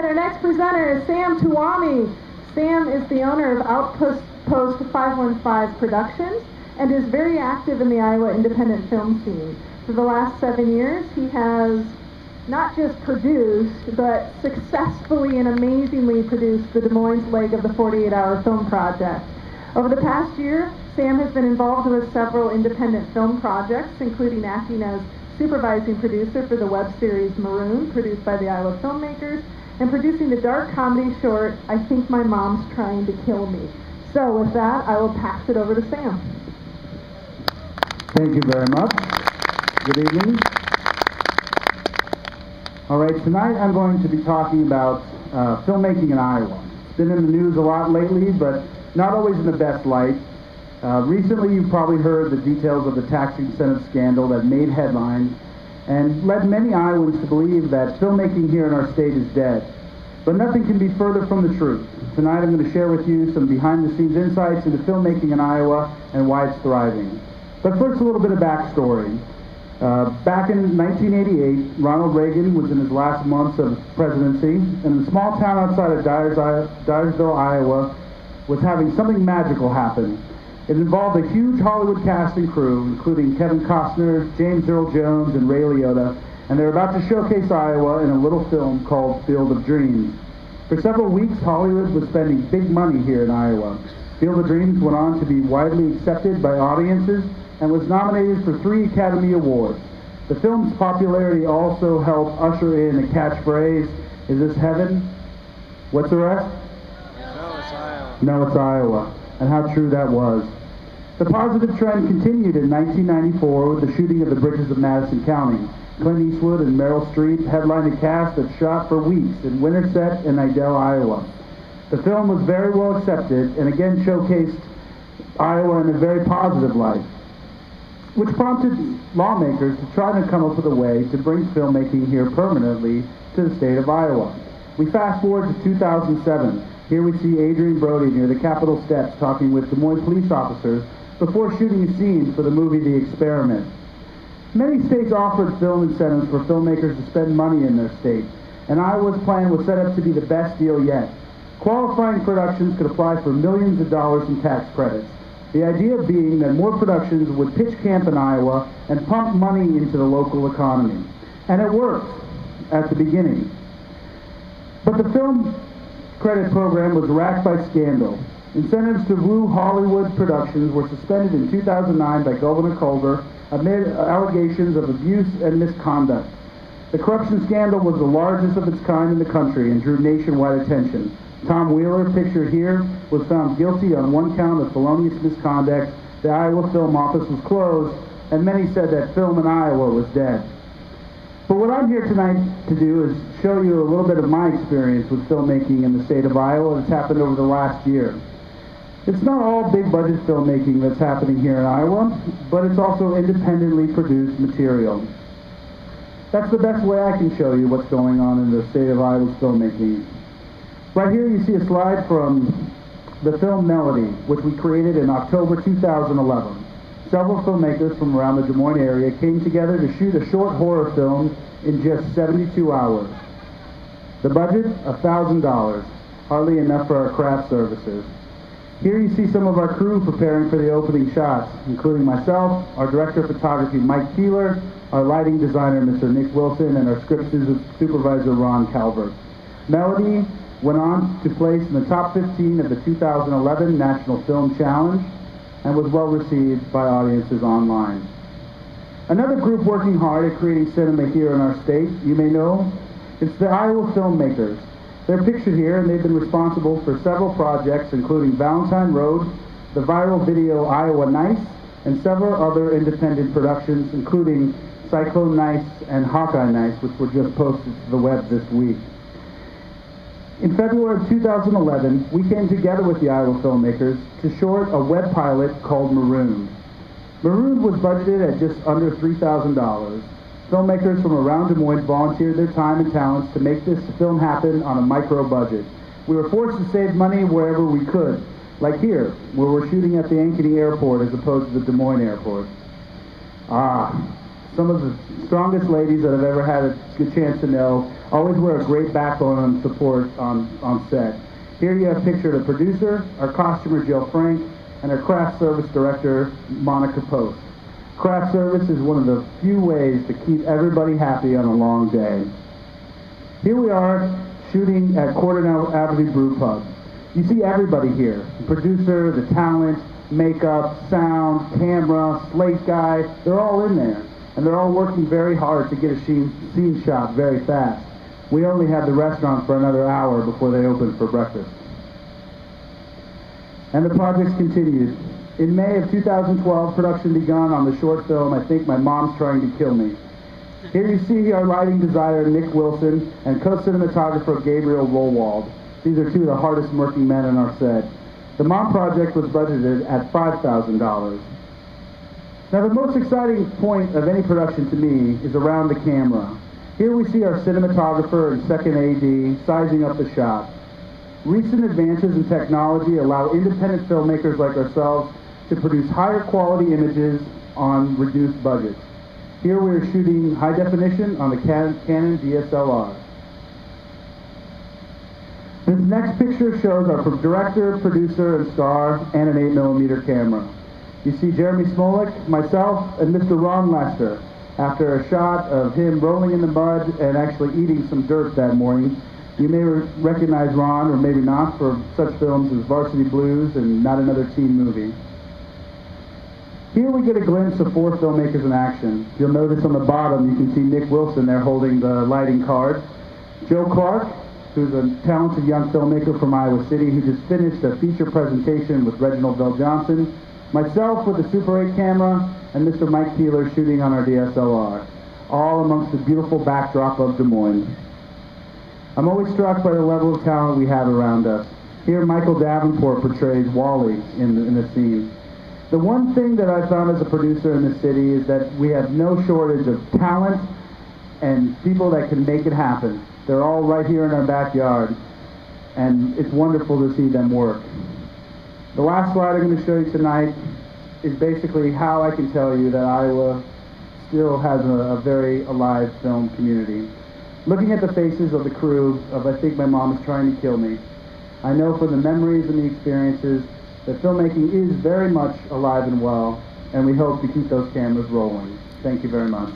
right, our next presenter is Sam Tuomi. Sam is the owner of Outpost 515 Productions and is very active in the Iowa independent film scene. For the last 7 years, he has not just produced, but successfully and amazingly produced the Des Moines leg of the 48-hour film project. Over the past year, Sam has been involved with several independent film projects, including acting as supervising producer for the web series Maroon, produced by the Iowa filmmakers, and producing the dark comedy short, I Think My Mom's Trying to Kill Me. So with that, I will pass it over to Sam. Thank you very much. Good evening. All right, tonight I'm going to be talking about filmmaking in Iowa. It's been in the news a lot lately, but not always in the best light. Recently, you've probably heard the details of the tax incentive scandal that made headlines and led many Iowans to believe that filmmaking here in our state is dead. But nothing can be further from the truth. Tonight I'm going to share with you some behind-the-scenes insights into filmmaking in Iowa and why it's thriving. But first, a little bit of backstory. Back in 1988, Ronald Reagan was in his last months of presidency, and a small town outside of Dyersville, Iowa, was having something magical happen. It involved a huge Hollywood cast and crew, including Kevin Costner, James Earl Jones, and Ray Liotta, and they're about to showcase Iowa in a little film called Field of Dreams. For several weeks, Hollywood was spending big money here in Iowa. Field of Dreams went on to be widely accepted by audiences and was nominated for 3 Academy Awards. The film's popularity also helped usher in a catchphrase, "Is this heaven?" What's the rest? No, it's Iowa. No, it's Iowa. And how true that was. The positive trend continued in 1994 with the shooting of The Bridges of Madison County. Clint Eastwood and Meryl Streep headlined a cast that shot for weeks in Winterset and Idell, Iowa. The film was very well accepted and again showcased Iowa in a very positive light, which prompted lawmakers to try to come up with a way to bring filmmaking here permanently to the state of Iowa. We fast forward to 2007. Here we see Adrian Brody near the Capitol steps talking with Des Moines police officers before shooting a scene for the movie The Experiment. Many states offered film incentives for filmmakers to spend money in their state, and Iowa's plan was set up to be the best deal yet. Qualifying productions could apply for millions of dollars in tax credits. The idea being that more productions would pitch camp in Iowa and pump money into the local economy. And it worked at the beginning. But the film credit program was racked by scandal. Incentives to woo Hollywood productions were suspended in 2009 by Governor Culver amid allegations of abuse and misconduct. The corruption scandal was the largest of its kind in the country and drew nationwide attention. Tom Wheeler, pictured here, was found guilty on 1 count of felonious misconduct. The Iowa Film Office was closed, and many said that film in Iowa was dead. But what I'm here tonight to do is show you a little bit of my experience with filmmaking in the state of Iowa that's happened over the last year. It's not all big budget filmmaking that's happening here in Iowa, but it's also independently produced material. That's the best way I can show you what's going on in the state of Iowa's filmmaking. Right here you see a slide from the film Melody, which we created in October 2011. Several filmmakers from around the Des Moines area came together to shoot a short horror film in just 72 hours. The budget, $1,000, hardly enough for our craft services. Here you see some of our crew preparing for the opening shots, including myself, our director of photography Mike Keeler, our lighting designer Mr. Nick Wilson, and our script supervisor Ron Calvert. Melody went on to place in the top 15 of the 2011 National Film Challenge and was well received by audiences online. Another group working hard at creating cinema here in our state, you may know, it's the Iowa Filmmakers. They're pictured here, and they've been responsible for several projects, including Valentine Road, the viral video Iowa Nice, and several other independent productions, including Cyclone Nice and Hawkeye Nice, which were just posted to the web this week. In February of 2011, we came together with the Iowa Filmmakers to short a web pilot called Maroon. Maroon was budgeted at just under $3,000. Filmmakers from around Des Moines volunteered their time and talents to make this film happen on a micro budget. We were forced to save money wherever we could, like here, where we're shooting at the Ankeny Airport as opposed to the Des Moines Airport. some of the strongest ladies that I've ever had a good chance to know, always wear a great backbone and support on set. Here you have a picture of the producer, our costumer Jill Frank, and our craft service director Monica Post. Craft service is one of the few ways to keep everybody happy on a long day. Here we are shooting at Cordenell Avenue Brew Pub. You see everybody here, the producer, the talent, makeup, sound, camera, slate guy, they're all in there. And they're all working very hard to get a scene shot very fast. We only had the restaurant for another hour before they opened for breakfast. And the projects continued. In May of 2012, production begun on the short film, I Think My Mom's Trying to Kill Me. Here you see our lighting designer, Nick Wilson, and co-cinematographer, Gabriel Rollwald. These are two of the hardest working men on our set. The Mom project was budgeted at $5,000. Now the most exciting point of any production to me is around the camera. Here we see our cinematographer and second AD sizing up the shot. Recent advances in technology allow independent filmmakers like ourselves to produce higher quality images on reduced budgets. Here we are shooting high definition on the Canon DSLR. This next picture shows our director, producer, and star, and an 8mm camera. You see Jeremy Smolik, myself, and Mr. Ron Lester. After a shot of him rolling in the mud and actually eating some dirt that morning, you may recognize Ron, or maybe not, for such films as Varsity Blues and Not Another Teen Movie. Here we get a glimpse of 4 filmmakers in action. You'll notice on the bottom you can see Nick Wilson there holding the lighting card. Joe Clark, who's a talented young filmmaker from Iowa City who just finished a feature presentation with Reginald Bell Johnson. Myself with the Super 8 camera, and Mr. Mike Keeler shooting on our DSLR, all amongst the beautiful backdrop of Des Moines. I'm always struck by the level of talent we have around us. Here Michael Davenport portrays Wally in the scene. The one thing that I found as a producer in the city is that we have no shortage of talent and people that can make it happen. They're all right here in our backyard, and it's wonderful to see them work. The last slide I'm going to show you tonight is basically how I can tell you that Iowa still has a very alive film community. Looking at the faces of the crew of I Think My Mom Is Trying to Kill Me, I know from the memories and the experiences that filmmaking is very much alive and well, and we hope to keep those cameras rolling. Thank you very much.